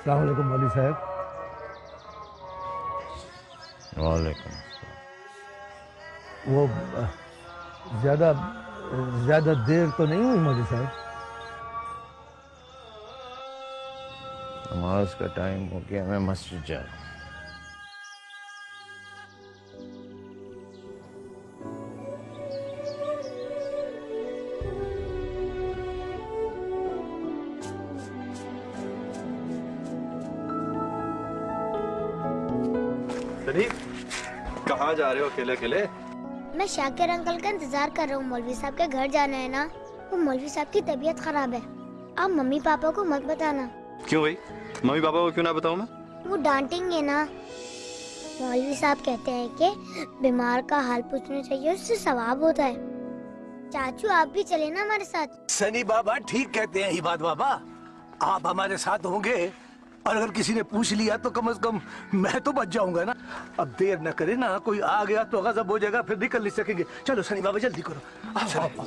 अस्सलाम वालेकुम मौलवी साहब। वालेकुम। वो ज़्यादा ज़्यादा देर तो नहीं हुई मौलवी साहब? नमाज का टाइम हो गया, मैं मस्जिद जा रहा हूँ। शरीफ, कहाँ जा रहे हो अकेले अकेले? मैं शाकिर अंकल का इंतजार कर रहा हूँ। मौलवी साहब के घर जाना है ना। वो मौलवी साहब की तबीयत खराब है। आप मम्मी पापा को मत बताना। क्यों भाई? मम्मी पापा को क्यों ना बताऊँ मैं? वो डांटेंगे ना। मौलवी साहब कहते हैं कि बीमार का हाल पूछना चाहिए, उससे सवाब होता है। चाचू आप भी चले ना हमारे साथ। सनी बाबा ठीक कहते हैं हिबात बाबा, आप हमारे साथ होंगे और अगर किसी ने पूछ लिया तो कम से कम मैं तो बच जाऊंगा ना। अब देर न करे ना, कोई आ गया तो गजब हो जाएगा, फिर निकल नहीं सकेंगे। चलो सनी बाबा जल्दी करो। आओ, आओ, आओ।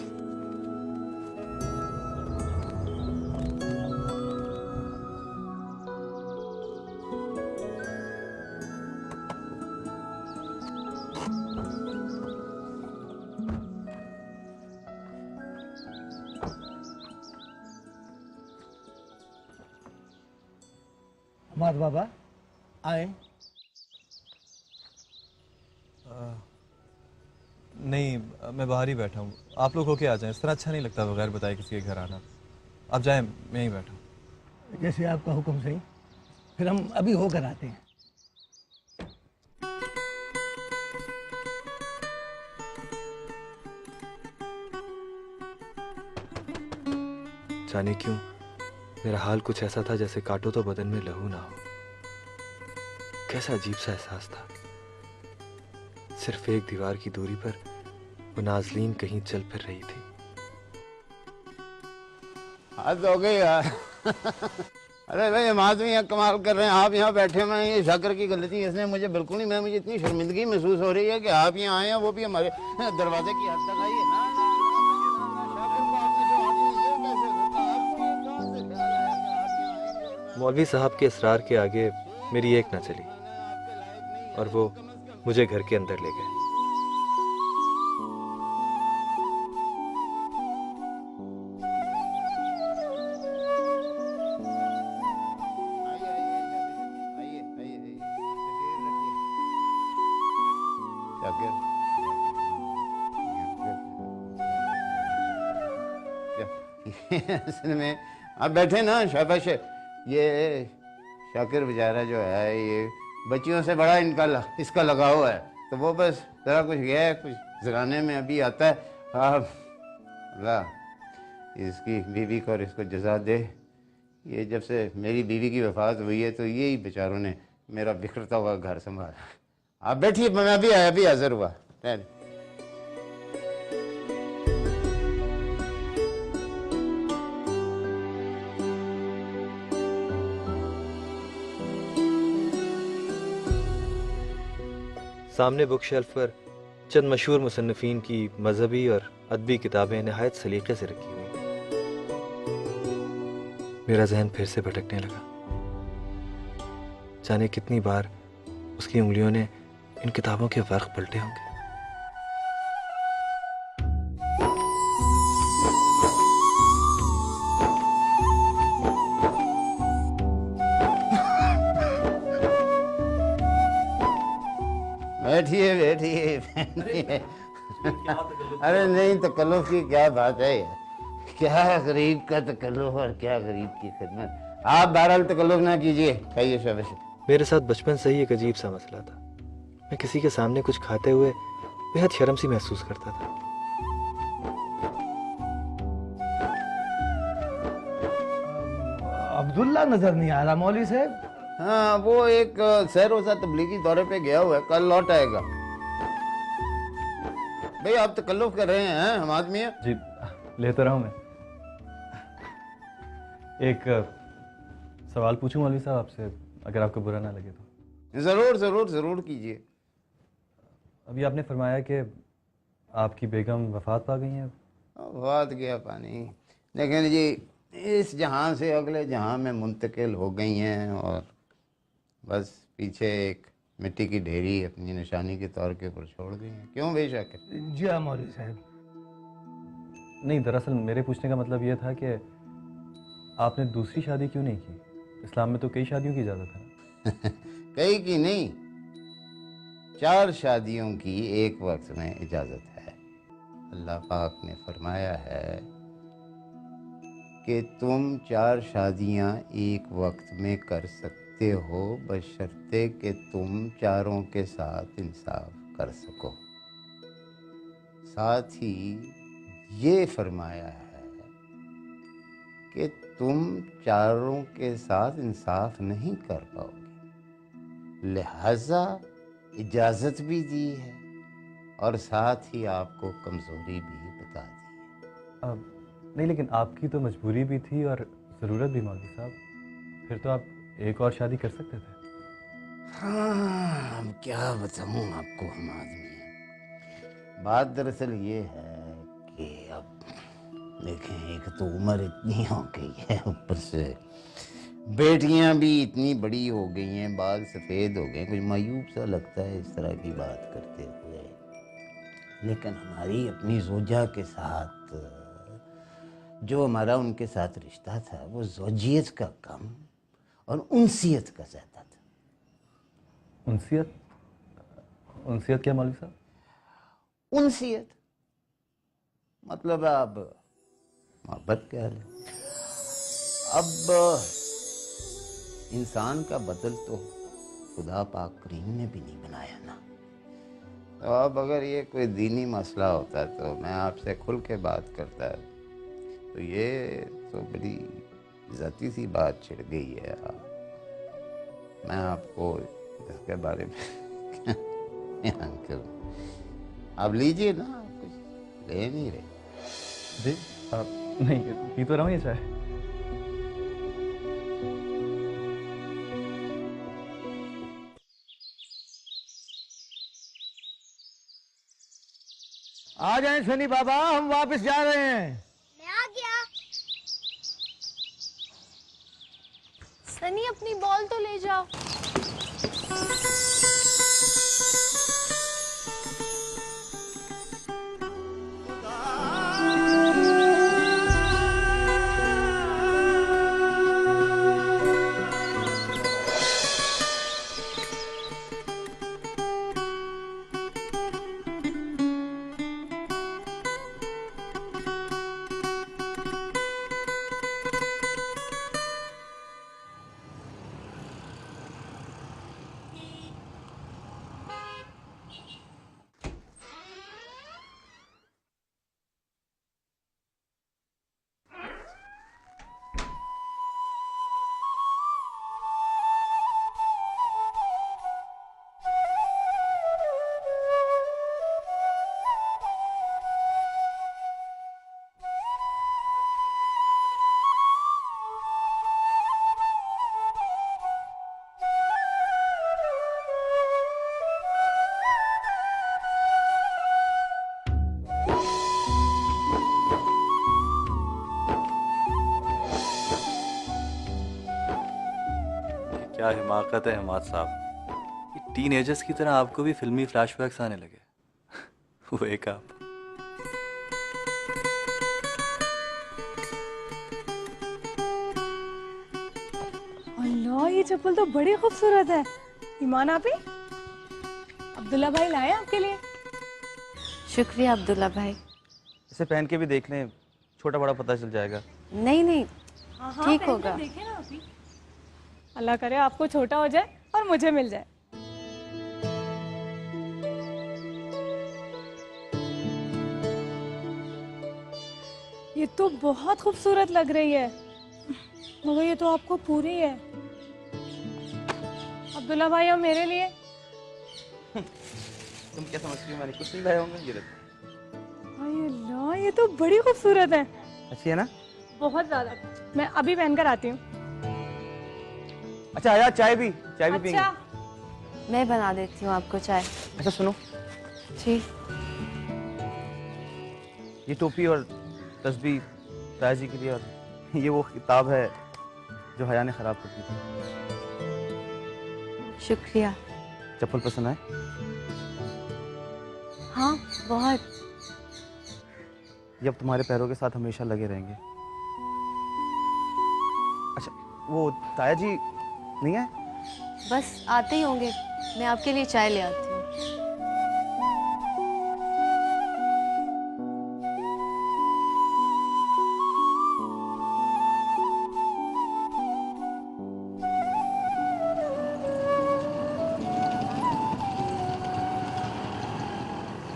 हमाद बाबा आए। नहीं, मैं बाहर ही बैठा हूँ। आप लोग होके आ जाएं, इस तरह अच्छा नहीं लगता बगैर बताए किसी के घर आना। आप जाएं, मैं ही बैठा हूँ। जैसे आपका हुक्म सही, फिर हम अभी होकर आते हैं। जाने क्यों मेरा हाल कुछ ऐसा था जैसे काटो तो बदन में लहू ना हो। कैसा अजीब सा एहसास था। सिर्फ एक दीवार की दूरी पर वो नाजलीन कहीं चल फिर रही थी। हद हो गई यार। अरे भाई हम आदमी यहाँ कमाल कर रहे हैं, आप यहाँ बैठे हुए हैं। ये शाकर की गलती, इसने मुझे बिल्कुल नहीं, मैं मुझे इतनी शर्मिंदगी महसूस हो रही है कि आप यहाँ आए हैं, वो भी हमारे दरवाजे की हद तक आई है। मौलवी साहब के इसरार के आगे मेरी एक ना चली और वो मुझे घर के अंदर ले गए। में आप बैठे ना, शाबाश। ये शाकिर बेचारा जो है, ये बच्चियों से बड़ा इसका लगाव है, तो वो बस जरा कुछ गया है, कुछ जगाने में अभी आता है। अल्लाह इसकी बीवी को और इसको जज़ा दे। ये जब से मेरी बीवी की वफात हुई है तो यही बेचारों ने मेरा बिखरता हुआ घर संभाला। आप बैठिए, मैं अभी हाजिर हुआ। सामने बुक शेल्फ पर चंद मशहूर मुसन्निफीन की मजहबी और अदबी किताबें नहायत सलीके से रखी हुई। मेरा जहन फिर से भटकने लगा। जाने कितनी बार उसकी उंगलियों ने इन किताबों के वर्क पलटे होंगे। बैठिए। अरे नहीं, तकल्लुफ की क्या बात है। क्या गरीब का तकल्लुफ और क्या गरीब की खिदमत। आप बहरहाल तकल्लुफ ना कीजिए, खाइए शाबाश। मेरे साथ बचपन से ही एक अजीब सा मसला था। मैं किसी के सामने कुछ खाते हुए बेहद शर्म सी महसूस करता था। अब्दुल्ला नजर नहीं आ रहा मौलवी साहब। हाँ, वो एक सैर रोज़ा तबलीगी दौरे पे गया हुआ है, कल लौट आएगा। भाई आप तकल्लुफ कर रहे हैं, हम आदमी हैं। जी लेता रहा हूँ मैं। एक सवाल पूछूं मौलवी साहब आपसे, अगर आपको बुरा ना लगे तो। ज़रूर ज़रूर ज़रूर कीजिए। अभी आपने फरमाया कि आपकी बेगम वफात पा गई हैं। वफात गया पानी, लेकिन जी इस जहां से अगले जहां में मुंतकिल हो गई हैं और बस पीछे एक मिट्टी की ढेरी अपनी निशानी के तौर के ऊपर छोड़ गई हैं। क्यों बेशक? जी हाँ मौलवी साहब। नहीं, दरअसल मेरे पूछने का मतलब ये था कि आपने दूसरी शादी क्यों नहीं की? इस्लाम में तो कई शादियों की इजाज़त है ना। कई की नहीं, 4 शादियों की एक वक्त में इजाज़त है। अल्लाह पाक ने फरमाया है कि तुम 4 शादियां एक वक्त में कर सकते हो, बशर्ते कि तुम चारों के साथ इंसाफ कर सको। साथ ही ये फरमाया है कि तुम चारों के साथ इंसाफ नहीं कर पाओगे, लिहाजा इजाज़त भी दी है और साथ ही आपको कमज़ोरी भी बता दी है। नहीं, लेकिन आपकी तो मजबूरी भी थी और ज़रूरत भी मौलवी साहब, फिर तो आप एक और शादी कर सकते थे। हाँ, अब क्या बताऊँ आपको, हम आदमी हैं। बात दरअसल ये है कि अब देखें, एक तो उम्र इतनी हो गई है, ऊपर से बेटियां भी इतनी बड़ी हो गई हैं, बाल सफ़ेद हो गए, कुछ मायूब सा लगता है इस तरह की बात करते हुए। लेकिन हमारी अपनी ज़ोजा के साथ जो हमारा उनके साथ रिश्ता था वो ज़ौजियत का कम और उनसियत का ज़्यादा था। उनसियत? उनसियत क्या मौलवी साहब? उनसियत मतलब अब मोहब्बत कह लें। अब इंसान का बदल तो खुदा पाक करीम ने भी नहीं बनाया ना। तो अब अगर ये कोई दीनी मसला होता तो मैं आपसे खुल के बात करता, तो ये तो बड़ी ज़ाती सी बात छिड़ गई है। मैं आपको इसके बारे में बयान करूं। आप लीजिए ना, आप कुछ ले नहीं रहे। जी आप नहीं, पी तो रहा हूँ ये चाय। आ जाएं सनी बाबा, हम वापस जा रहे हैं। मैं आ गया। सनी अपनी बॉल तो ले जाओ। क्या हिमाकत है हिमात साहब, ये टीनेजर्स की तरह आपको भी फिल्मी फ्लैशबैक्स आने लगे। वो एक आप। अल्लाह, ये चप्पल तो बड़ी खूबसूरत है। ईमान आपी, अब्दुल्ला भाई लाए आपके लिए। शुक्रिया अब्दुल्ला भाई। इसे पहन के भी देख लें, छोटा बड़ा पता चल जाएगा। नहीं नहीं, हाँ, ठीक पहन होगा। कर देखें ना आपी। अल्लाह करे आपको छोटा हो जाए और मुझे मिल जाए। ये तो बहुत खूबसूरत लग रही है, मगर ये तो आपको पूरी है। अब्दुल्ला भाई और मेरे लिए। तुम क्या समझती हो, मैंने कुछ नहीं लाया होगा। ये अल्लाह, ये तो बड़ी खूबसूरत है। अच्छी है ना? बहुत ज्यादा। मैं अभी पहनकर आती हूँ। अच्छा आया, चाय भी पियेंगे। अच्छा, मैं बना देती हूँ आपको चाय। अच्छा सुनो, जी। ये टोपी और तस्बीह ताजी के लिए और ये वो किताब है जो हया ने ख़राब कर दी थी। शुक्रिया। चप्पल पसंद आए? हाँ बहुत। ये अब तुम्हारे पैरों के साथ हमेशा लगे रहेंगे। अच्छा वो ताया जी नहीं है? बस आते ही होंगे, मैं आपके लिए चाय ले आती हूँ।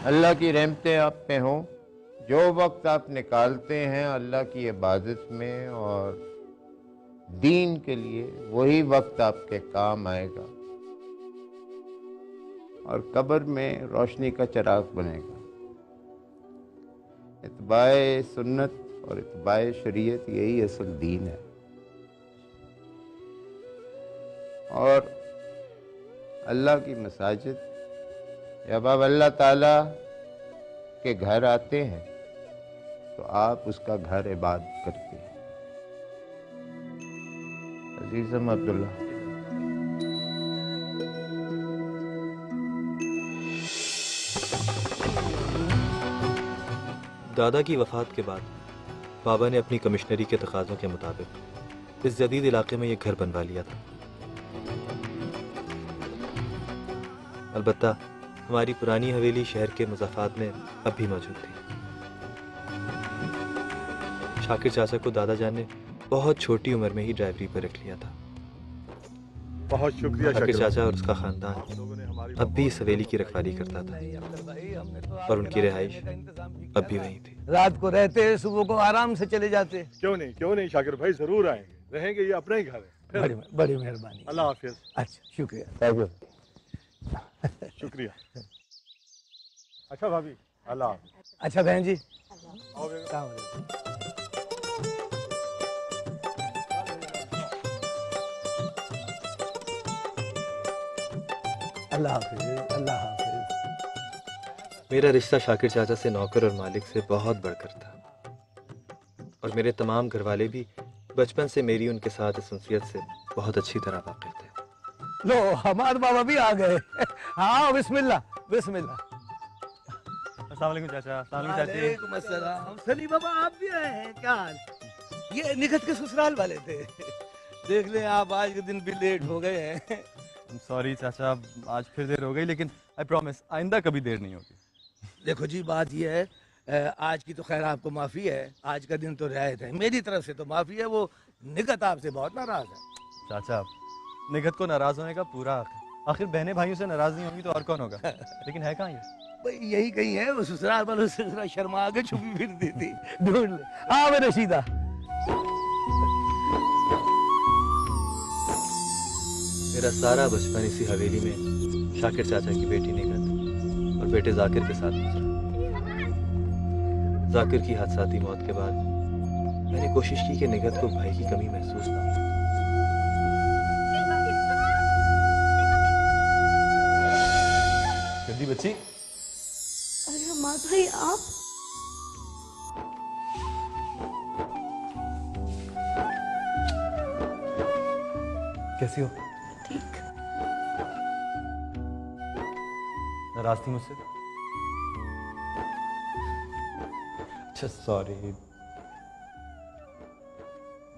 अल्लाह की रहमतें आप पे हों। जो वक्त आप निकालते हैं अल्लाह की इबादत में और दीन के लिए, वही वक्त आपके काम आएगा और कब्र में रोशनी का चिराग बनेगा। इत्बाए सुन्नत और इत्बाए शरीयत यही असल दीन है। और अल्लाह की मसाजिद, जब आप अल्लाह ताला के घर आते हैं तो आप उसका घर इबादत करते हैं। अजीज़म अब्दुल्ला, दादा की वफ़ात के बाद बाबा ने अपनी कमिश्नरी के तकाज़ों के मुताबिक इस जदीद इलाके में ये घर बनवा लिया था। अलबत्ता हमारी पुरानी हवेली शहर के मुज़ाफ़ात में अब भी मौजूद थी। शाकिर चाचा को दादा जान ने बहुत छोटी उम्र में ही ड्राइवरी पर रख लिया था। बहुत शुक्रिया शाकिर चाचा और उसका ख़ानदान अब भी इस हवेली की रखवाली करता था और उनकी रिहाइश अब भी वहीं थी। रात को रहते, सुबह को आराम से चले जाते। क्यों नहीं शाकिर भाई, जरूर आएंगे, रहेंगे, ये अपना ही घर है। बड़ी मेहरबानी। अल्लाह हाफिज। अच्छा शुक्रिया। Thank you. शुक्रिया। अच्छा भाभी, अल्लाह। अच्छा बहन जी, अल्लाह हाफिज। अल्लाह हाफिज। मेरा रिश्ता शाकिर चाचा से नौकर और मालिक से बहुत बढ़कर था और मेरे तमाम घरवाले भी बचपन से मेरी उनके साथ इस उनसियत से बहुत अच्छी तरह वाकिफ थे। लो हमारे बाबा भी आ गए। हाँ बिस्मिल्लाह बिस्मिल्लाह। अस्सलाम वालेकुम चाचा। वालेकुम अस्सलाम। सनी बाबा आप भी आए हैं? क्या हाल? ये निकट के ससुराल वाले थे। देख लें आप आज के दिन भी लेट हो गए हैं। सॉरी चाचा, आज फिर देर हो गई, लेकिन आई प्रॉमिस आइंदा कभी देर नहीं होगी। देखो जी बात ये है, आज की तो खैर आपको माफ़ी है, आज का दिन तो रियायत है, मेरी तरफ से तो माफ़ी है। वो निकट आपसे बहुत नाराज है। चाचा निगत को नाराज होने का पूरा हक है। आखिर बहनें भाइयों से नाराज नहीं होंगी तो और कौन होगा? लेकिन है कहाँ ये? भाई यही कहीं है, वो ससुराल वालों से जरा शर्मा के छुपी फिरती थी। ढूंढ ले। हाँ मैं रशीदा। मेरा सारा बचपन इसी हवेली में शाकिर चाचा की बेटी निगत और बेटे जाकिर के साथ गुजरा। जाकिर की हादसाती मौत के बाद मैंने कोशिश की कि निगत को भाई की कमी महसूस ना हो। गद्दी बच्ची। अरे अम्मा भाई आप? कैसी हो? ठीक। नाराज थी मुझसे? अच्छा सॉरी।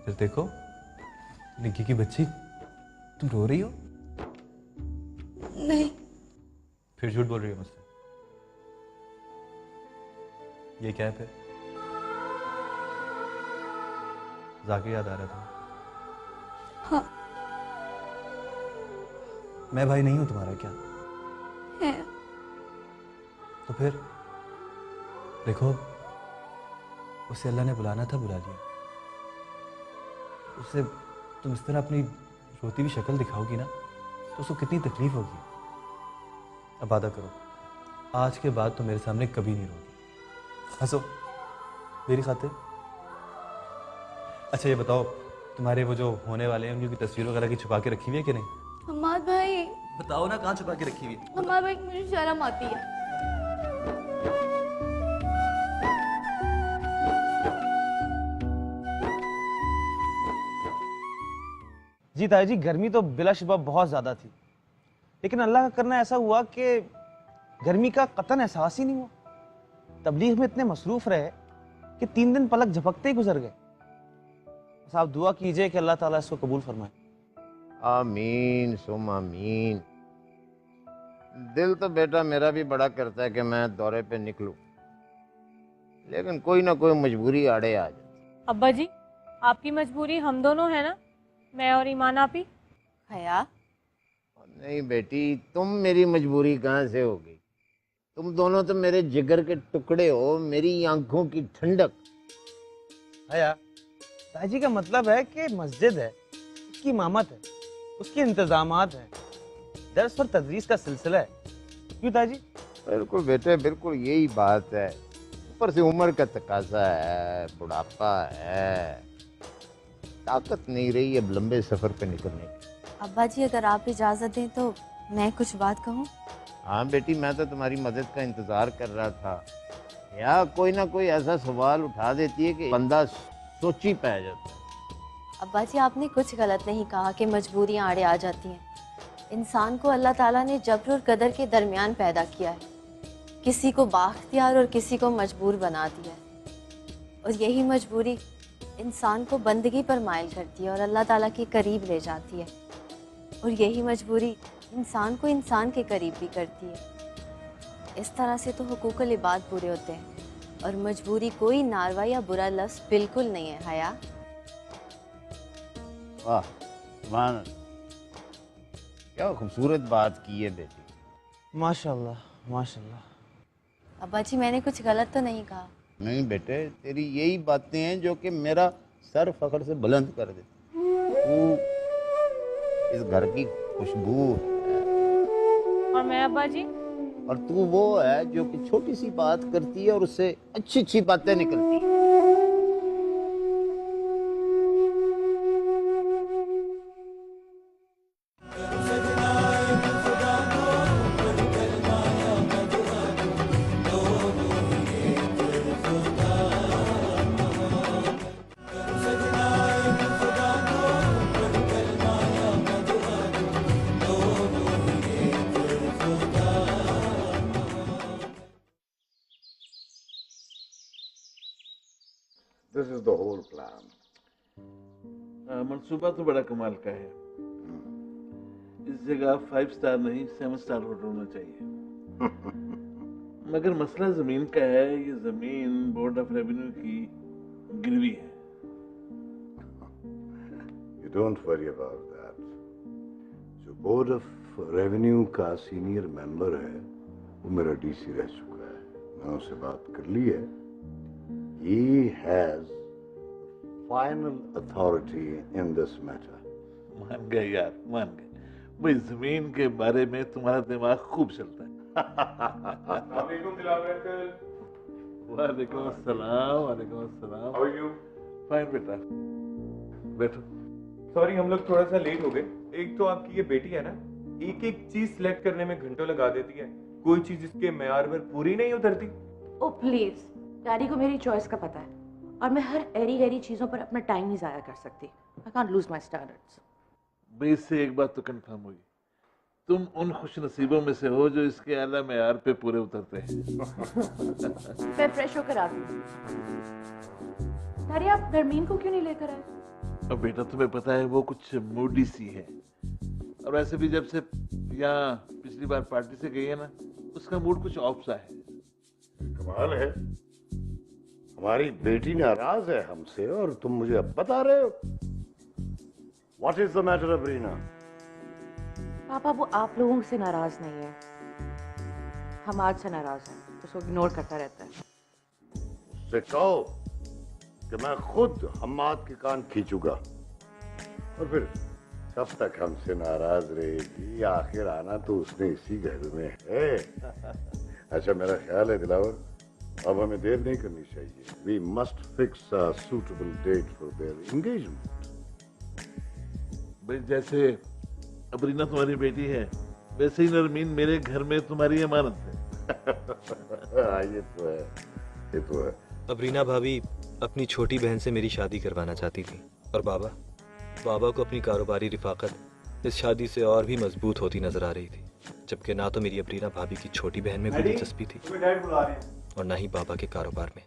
फिर देखो निक्की की बच्ची, तुम रो रही हो? नहीं। फिर झूठ बोल रही हो मुझसे। ये क्या है फिर? जाकिर याद आ रहा था? हाँ। मैं भाई नहीं हूं तुम्हारा क्या? है। तो फिर देखो, उसे अल्लाह ने बुलाना था, बुला लिया। उसे तुम इस तरह अपनी रोती हुई शक्ल दिखाओगी ना तो उसको कितनी तकलीफ होगी। अब वादा करो, आज के बाद तो मेरे सामने कभी नहीं रोगी। हंसो मेरी खातिर। अच्छा ये बताओ, तुम्हारे वो जो होने वाले हैं उनकी तस्वीर वगैरह की छुपा के रखी हुई है कि नहीं? हमाद भाई। बताओ ना, कहाँ छुपा के रखी हुई है? हमाद भाई मुझे शर्म आती है। जी ताया जी, गर्मी तो बिलाशुबा बहुत ज्यादा थी, लेकिन अल्लाह का करना ऐसा हुआ कि गर्मी का कतन एहसास ही नहीं हुआ। तबलीग में इतने मसरूफ रहे कि 3 दिन पलक झपकते ही गुजर गए। बस आप दुआ कीजिए कि अल्लाह ताला इसको कबूल फरमाए। आमीन सुम आमीन। दिल तो बेटा मेरा भी बड़ा करता है कि मैं दौरे पे निकलूं, लेकिन कोई ना कोई मजबूरी आड़े आ जाती। अब्बा जी, आपकी मजबूरी हम दोनों है ना, मैं और ईमान आपी। हया, नहीं बेटी, तुम मेरी मजबूरी कहाँ से हो गई? तुम दोनों तो मेरे जिगर के टुकड़े हो, मेरी आंखों की ठंडक। हया, ताया जी का मतलब है कि मस्जिद है, उसकी इमामत है, उसके इंतजामात हैं, दर्स और तदरीस का सिलसिला है। क्यों ताया जी? बिल्कुल बेटे, बिल्कुल यही बात है। ऊपर से उम्र का तकाजा है, बुढ़ापा है, ताकत नहीं रही अब लंबे सफर पे निकलने की। अब्बा जी अगर आप इजाज़त दें तो मैं कुछ बात कहूँ? हाँ बेटी, मैं तो तुम्हारी मदद का इंतजार कर रहा था। या कोई ना कोई ऐसा सवाल उठा देती है कि बंदा सोची पै जाता है। अब्बा जी आपने कुछ गलत नहीं कहा कि मजबूरियाँ आड़े आ जाती हैं। इंसान को अल्लाह ताला ने जब्र और कदर के दरमियान पैदा किया है, किसी को बाख्तियार और किसी को मजबूर बना दिया है, और यही मजबूरी इंसान को बंदगी पर माइल करती है और अल्लाह ताला के करीब ले जाती है, और यही मजबूरी इंसान को इंसान के करीब भी करती है। इस तरह से तो हुकूकुल इबाद पूरे होते हैं, और मजबूरी कोई नारवा या बुरा लफ्ज़ बिल्कुल नहीं है। हया, वाह सुभान अल्लाह, क्या खूबसूरत बात की है बेटी। माशाल्लाह माशाल्लाह। अब्बा जी मैंने कुछ गलत तो नहीं कहा? नहीं बेटे, तेरी यही बातें हैं जो कि मेरा सर फख्र से बुलंद कर देती। तू इस घर की खुशबू है, और मैं अब्बा जी? और तू वो है जो कि छोटी सी बात करती है और उससे अच्छी अच्छी बातें निकलती हैं। This is the whole plan. मंसूबा तो बड़ा कमाल का है। इस जगह 5 स्टार नहीं 7 स्टार होटल होना चाहिए। मगर मसला जमीन का है। ये जमीन बोर्ड ऑफ रेवेन्यू की गिरवी है। You don't worry about that. जो बोर्ड ऑफ रेवेन्यू का सीनियर मेंबर है वो मेरा डीसी रह चुका है, मैं उससे बात कर ली है। He has final authority in this matter. मान गए यार, मान गए। भाई जमीन के बारे में तुम्हारा दिमाग खूब चलता है। वालेकुम अस्सलाम। वालेकुम अस्सलाम। How are you? फाइन बेटा, बैठो। सॉरी हम लोग थोड़ा सा लेट हो गए। एक तो आपकी ये बेटी है ना, एक एक चीज सिलेक्ट करने में घंटों लगा देती है, कोई चीज इसके मेयार पर पूरी नहीं उतरती। ओ प्लीज, डैडी को मेरी चॉइस का पता है और मैं हर एरी गैरी चीजों पर अपना टाइम नहीं जाया कर सकती। I can't lose my standards. भाई इससे एक बात तो कंफर्म हुई, तुम उन खुश नसीबों में से हो जो इसके आला मेयार पे पूरे उतरते हैं। मैं फ्रेश होकर आती हूँ। डैडी आप नरमीन को क्यों नहीं लेकर आए? अब बेटा तुम्हें पता है वो कुछ मूडी सी है, और वैसे भी जब से यहाँ पिछली बार पार्टी से गई है ना, उसका मूड कुछ ऑफ सा है। कमाल है, हमारी बेटी नाराज है हमसे और तुम मुझे अब बता रहे हो। What is the matter, अबरीना? पापा वो आप लोगों से नाराज नहीं है, हमाद से नाराज है, उसको इग्नोर करता रहता है। उससे कहो कि मैं खुद हम्माद के कान खींचूंगा, और फिर जब तक हमसे नाराज रहेगी आखिर आना तो उसने इसी घर में है। अच्छा मेरा ख्याल है दिलावर, अब हमें देर नहीं करनी चाहिए। We must fix a suitable date for their engagement. भाई जैसे अबरीना तुम्हारी बेटी है, वैसे ही नरमीन मेरे घर में तुम्हारी अमानत है। ये तो है, ये तो है। अबरीना भाभी अपनी छोटी बहन से मेरी शादी करवाना चाहती थी, और बाबा बाबा को अपनी कारोबारी रिफाकत इस शादी से और भी मजबूत होती नजर आ रही थी, जबकि ना तो मेरी अबरीना भाभी की छोटी बहन में कोई दिलचस्पी थी और ना ही बाबा के कारोबार में।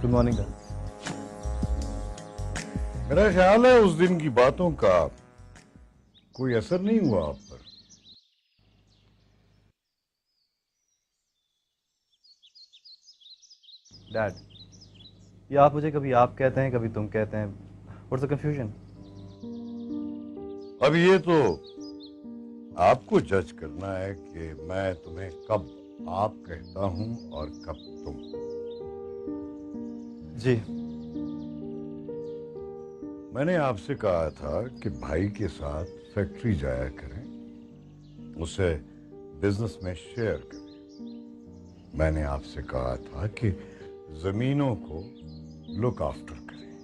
Good morning. मेरा ख्याल है उस दिन की बातों का कोई असर नहीं हुआ आप पर। डैड, ये आप मुझे कभी आप कहते हैं कभी तुम कहते हैं, व्हाट्स द कंफ्यूजन? अब ये तो आपको जज करना है कि मैं तुम्हें कब आप कहता हूं और कब तुम। जी, मैंने आपसे कहा था कि भाई के साथ फैक्ट्री जाया करें, उसे बिजनेस में शेयर करें। मैंने आपसे कहा था कि जमीनों को लुक आफ्टर करें,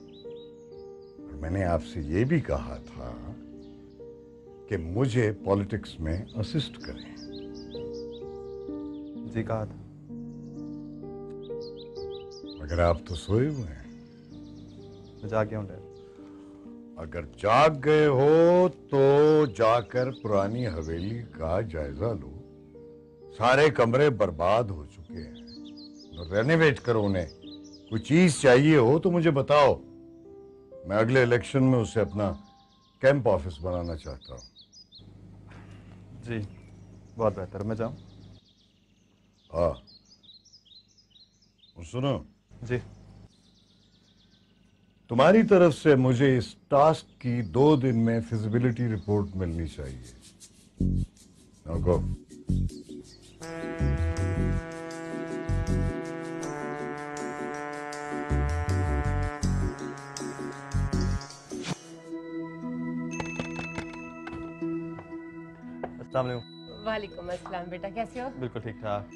और मैंने आपसे ये भी कहा था कि मुझे पॉलिटिक्स में असिस्ट करें। जी कहा था। अगर आप तो सोए हुए हैं। मैं जाग गया हूं डैड। अगर जाग गए हो तो जाकर पुरानी हवेली का जायजा लो। सारे कमरे बर्बाद हो चुके हैं, रेनोवेट करो उन्हें। कोई चीज चाहिए हो तो मुझे बताओ, मैं अगले इलेक्शन में उसे अपना कैंप ऑफिस बनाना चाहता हूँ। जी बहुत बेहतर, मैं जाऊं? हाँ, और सुनो जी, तुम्हारी तरफ से मुझे इस टास्क की 2 दिन में फिजिबिलिटी रिपोर्ट मिलनी चाहिए। Now go. अस्सलाम वालेकुम। वालेकुम अस्सलाम। बेटा कैसे हो? बिल्कुल ठीक ठाक।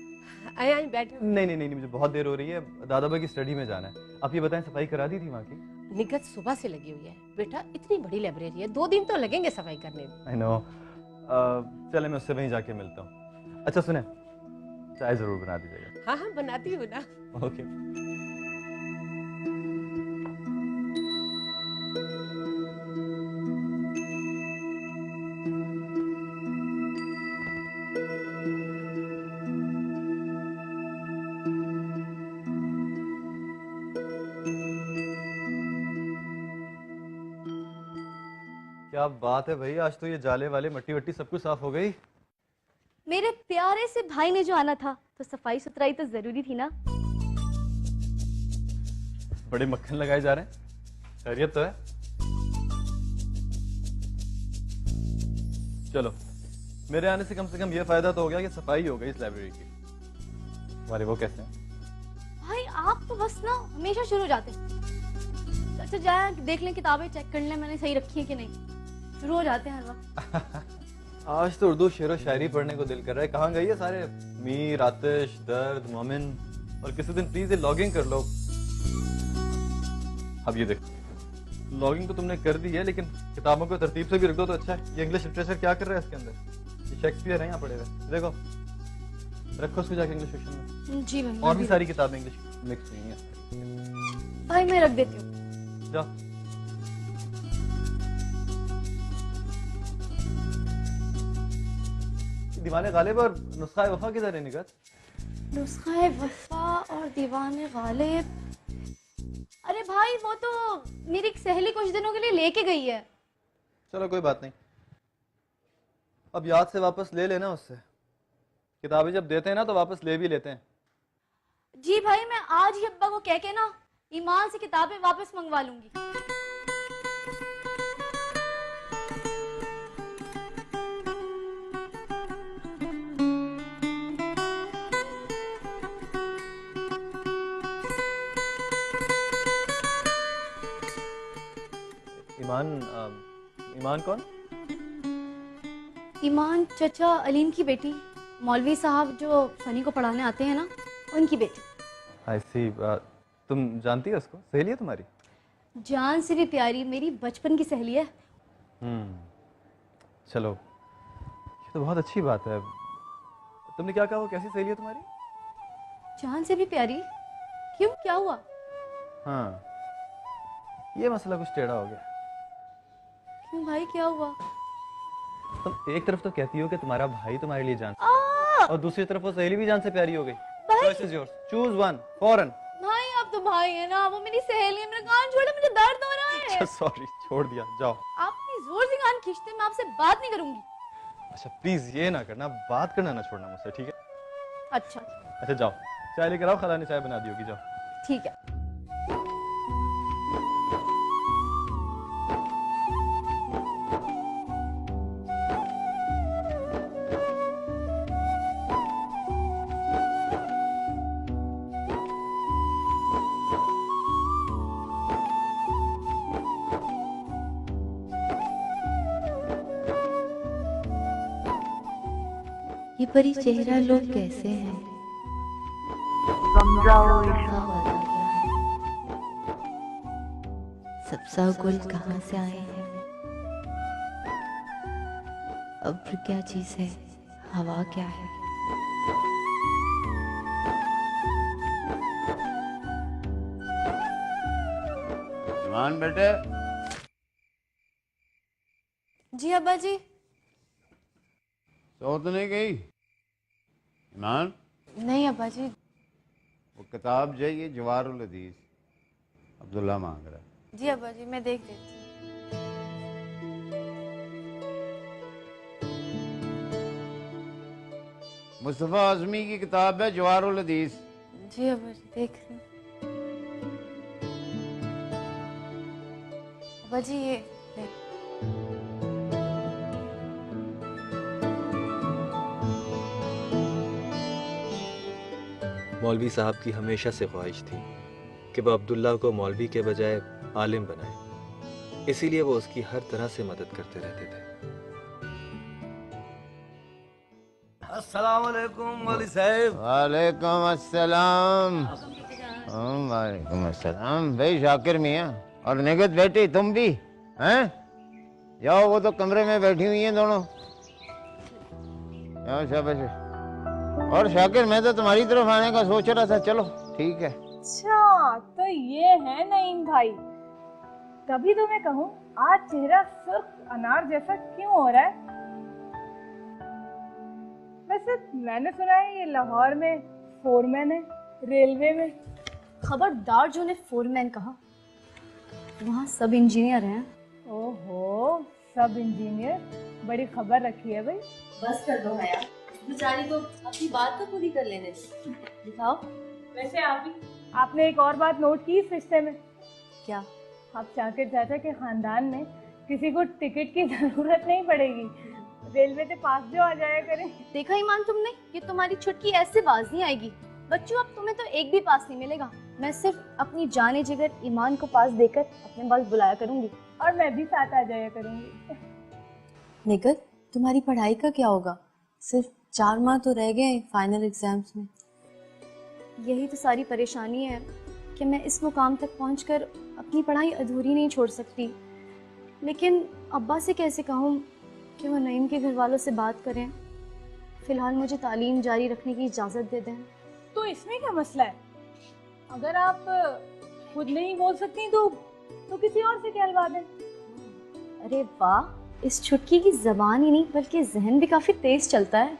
आए आए बैठो। नहीं, मुझे बहुत देर हो रही है, दादा भाई की स्टडी में जाना है। आप ये बताएं, सफाई करा दी थी वहाँ की? निगत सुबह से लगी हुई है बेटा, इतनी बड़ी लाइब्रेरी है, 2 दिन तो लगेंगे सफाई करने में। I know. चले मैं उससे वहीं जाके मिलता हूँ। अच्छा सुने, चाय जरूर बना दीजिएगा। हाँ हाँ बनाती हूँ ना। ओके। क्या बात है भाई, आज तो ये जाले वाले मट्टी वट्टी सब कुछ साफ हो गई। मेरे प्यारे से भाई ने जो आना था तो सफाई सुथराई तो जरूरी थी ना। बड़े मक्खन लगाए जा रहे हैं, खैरियत तो है? चलो, मेरे आने से कम ये फायदा तो हो गया कि सफाई हो गई इस लाइब्रेरी की। हमारे वो कैसे हैं? भाई आप तो बस ना हमेशा शुरू हो जाते हैं। अच्छा जाए देख लें, किताबें चेक कर लें मैंने सही रखी है कि नहीं। शुरू हो जाते हैं हर वक्त। आज तो उर्दू शेरो शायरी पढ़ने को दिल कर रहा है। कहाँ गई है सारे मीर, आतिश, दर्द, मोमिन? और किसी दिन प्लीज ये लॉगिंग कर लो। अब ये देखो, लॉगिंग तो तुमने कर दी है, लेकिन किताबों को तरतीब से भी रख दो तो अच्छा है। ये इंग्लिश लिटरेचर क्या कर रहा है इसके अंदर? ये शेक्सपियर है यहाँ पड़े हुए, देखो। रखो उसको जाके इंग्लिश सेक्शन में। जी भाई। और भी सारी किताबें इंग्लिश मिक्स हुई हैं। भाई मैं रख देती हूँ। जाओ। दीवाने गालिब और नुस्खा वफा किधर है निगत? नुस्खा वफा और दीवाने गालिब, अरे भाई वो तो मेरी एक सहेली कुछ दिनों के लिए लेके गई है। चलो कोई बात नहीं, अब याद से वापस ले लेना उससे। किताबें जब देते हैं ना तो वापस ले भी लेते हैं। जी भाई, मैं आज ही अब्बा को कह के ना ईमान से किताबें वापस मंगवा लूंगी। ईमान कौन? ईमान चचा अलीम की बेटी, मौलवी साहब जो सनी को पढ़ाने आते हैं ना, उनकी बेटी। आई सी। तुम जानती हो उसको? सहेली है तुम्हारी? जान से भी प्यारी, मेरी बचपन की सहेली है। चलो, ये तो बहुत अच्छी बात है। तुमने क्या कहा, वो कैसी सहेली है तुम्हारी? जान से भी प्यारी? क्यों, क्या हुआ? हाँ, ये मसला कुछ टेढ़ा हो गया। क्यों भाई, क्या हुआ? तुम एक तरफ तो कहती हो कि तुम्हारा भाई तुम्हारे लिए जान, और दूसरी तरफ वो सहेली भी जान से प्यारी हो गई। Choice is yours. Choose one. Foreign. भाई आप तो भाई है ना, वो मेरी सहेली है, मेरा कान छोड़ो, मुझे दर्द हो रहा है। सॉरी, छोड़ दिया, जाओ। आप अपनी जोर से कान खींचते, मैं आपसे बात नहीं करूंगी। अच्छा प्लीज ये ना करना, बात करना ना छोड़ना मुझसे, ठीक है? अच्छा जाओ, चाय लेकर आओ, खाला ने चाय बना दी होगी, जाओ। ठीक है। ये परी चेहरा लोग कैसे हैं? सबसा गुल कहाँ से आए हैं? अब्र क्या चीज है? हवा क्या है? ईमान बेटे। जी अब्बा जी। सो तो नहीं गई ईमान? नहीं अब्बा जी। वो किताब चाहिए, जवारुल हदीस, अब्दुल्ला मांग रहा है। जी अब्बा जी, मैं देख लेती हूँ। मुस्तफ़ा आज़मी की किताब है जवारुल हदीस। जी अब्बा जी, देख रही हूँ। अब्बा जी ये ले। मौलवी साहब की हमेशा से ख्वाहिश थी कि वह अब्दुल्ला को मौलवी के बजाय आलिम बनाए, इसीलिए वो उसकी हर तरह से मदद करते रहते थे। अस्सलाम वालेकुम मौलवी साहब। वालेकुम अस्सलाम। वालेकुम अस्सलाम। भाई शाकिर मियाँ और निगत बेटी, तुम भी हैं? जाओ, वो तो कमरे में बैठी हुई हैं दोनों। जाओ, शाबाश। और शाकिर, मैं तो तुम्हारी तरफ आने का सोच रहा था। चलो ठीक है। अच्छा तो ये है नईम भाई, तभी तो मैं कहूँ आज चेहरा सुर्ख अनार जैसा क्यों हो रहा है? वैसे मैंने सुना है ये लाहौर में फोरमैन है, रेलवे में। खबरदार जो ने फोरमैन कहा, वहाँ सब इंजीनियर हैं। ओहो, सब इंजीनियर, बड़ी खबर रखी है भाई। बस कर दो हया, बेचारी को अपनी बात तो पूरी कर लेने दो। दिखाओ। वैसे आपने एक और बात नोट की इस रिश्ते में? क्या? आप शाकिर चाचा के खानदान में किसी को टिकट की जरूरत नहीं पड़ेगी, रेलवे से पास जो आ जाया करें। देखा ईमान तुमने, ये तुम्हारी छुटकी ऐसे बाज नहीं आएगी। बच्चों अब तुम्हें तो एक भी पास नहीं मिलेगा। मैं सिर्फ अपनी जाने जिगर ईमान को पास देकर अपने पास बुलाया करूंगी, और मैं भी साथ आ जाया करूंगी। निगत, तुम्हारी पढ़ाई का क्या होगा? सिर्फ 4 माह तो रह गए फाइनल एग्जाम्स में। यही तो सारी परेशानी है कि मैं इस मुकाम तक पहुंचकर अपनी पढ़ाई अधूरी नहीं छोड़ सकती। लेकिन अब्बा से कैसे कहूँ कि वो नईम के घर वालों से बात करें, फिलहाल मुझे तालीम जारी रखने की इजाज़त दे दें। तो इसमें क्या मसला है? अगर आप खुद नहीं बोल सकती तो किसी और से कहलवा दें। अरे वाह, इस छुटकी की ज़बान ही नहीं बल्कि जहन भी काफ़ी तेज़ चलता है।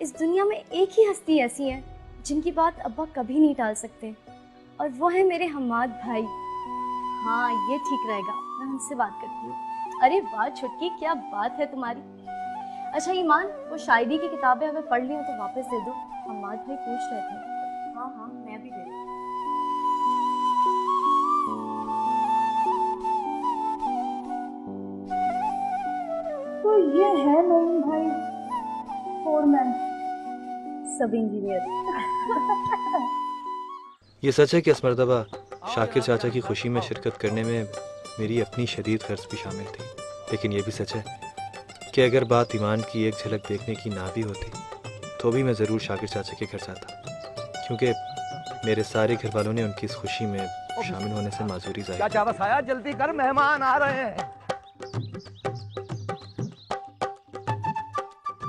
इस दुनिया में एक ही हस्ती ऐसी है जिनकी बात अब्बा कभी नहीं टाल सकते, और वो है मेरे हम्माद भाई। हाँ, ये ठीक रहेगा, मैं उनसे बात करती हूँ। अरे वाह छुटकी, क्या बात है तुम्हारी। अच्छा ईमान, वो शायरी की किताबें अगर पढ़ ली हो तो वापस दे दो, हम्माद भाई पूछ रहे थे। हाँ हाँ, मैं भी दे दूँ। तो ये है नईम भाई, फोरमैन, सब इंजीनियर। ये सच है कि इस मर्तबा शाकिर चाचा की खुशी में शिरकत करने में मेरी अपनी शदीद कर्ज भी शामिल थी। लेकिन ये भी सच है कि अगर बात ईमान की एक झलक देखने की ना भी होती तो भी मैं ज़रूर शाकिर चाचा के घर जाता, क्योंकि मेरे सारे घर वालों ने उनकी इस खुशी में शामिल होने से माजूरी जाहिर की। चाचा बस आया, जल्दी कर, मेहमान आ रहे हैं।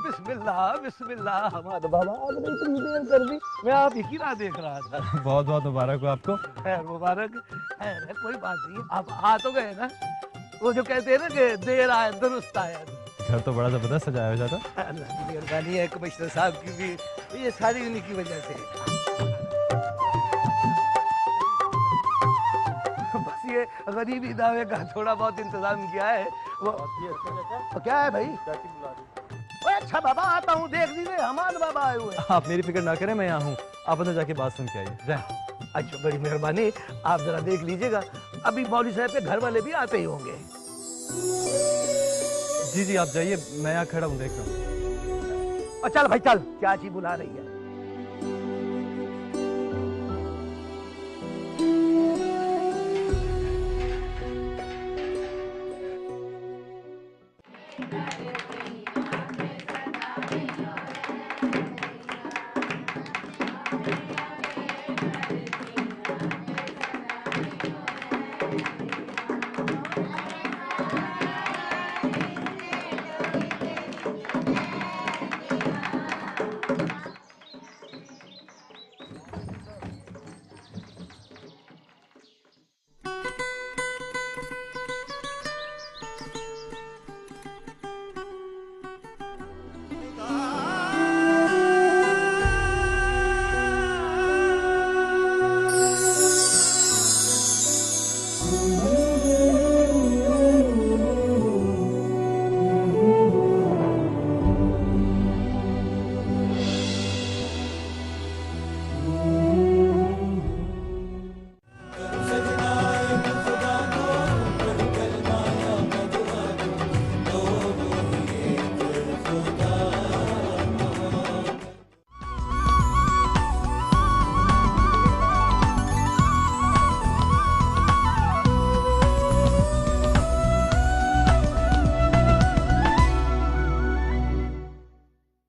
बिस्मिल्लाह बिस्मिल्लाह। हमारे बाबा आपने इतनी देर कर दी, मैं आप ही राह देख रहा था। बहुत बहुत मुबारक हो आपको। खैर मुबारक। खैर है, कोई बात नहीं, आप आ तो गए ना। वो जो कहते हैं ना कि देर आए दुरुस्त आया। घर तो बड़ा जबरदस्त सजाया हुआ था। अल्लाह की मेहरबानी है, कमिश्नर साहब की भी, ये सारी उन्हीं की वजह से। बस ये गरीबी दावे का थोड़ा बहुत इंतजाम किया है। वो क्या है भाई? अच्छा बाबा आता हूँ, देख लीजिए हमारे बाबा आए हुए। आप मेरी फिक्र ना करें, मैं यहाँ हूँ, आप अंदर जाके बात सुन के आइए। जाए। अच्छा बड़ी मेहरबानी, आप जरा देख लीजिएगा, अभी मौलवी साहब के घर वाले भी आते ही होंगे। जी जी आप जाइए, मैं यहाँ खड़ा हूँ, देख रहा हूँ। चल भाई चल, चाची बुला रही है।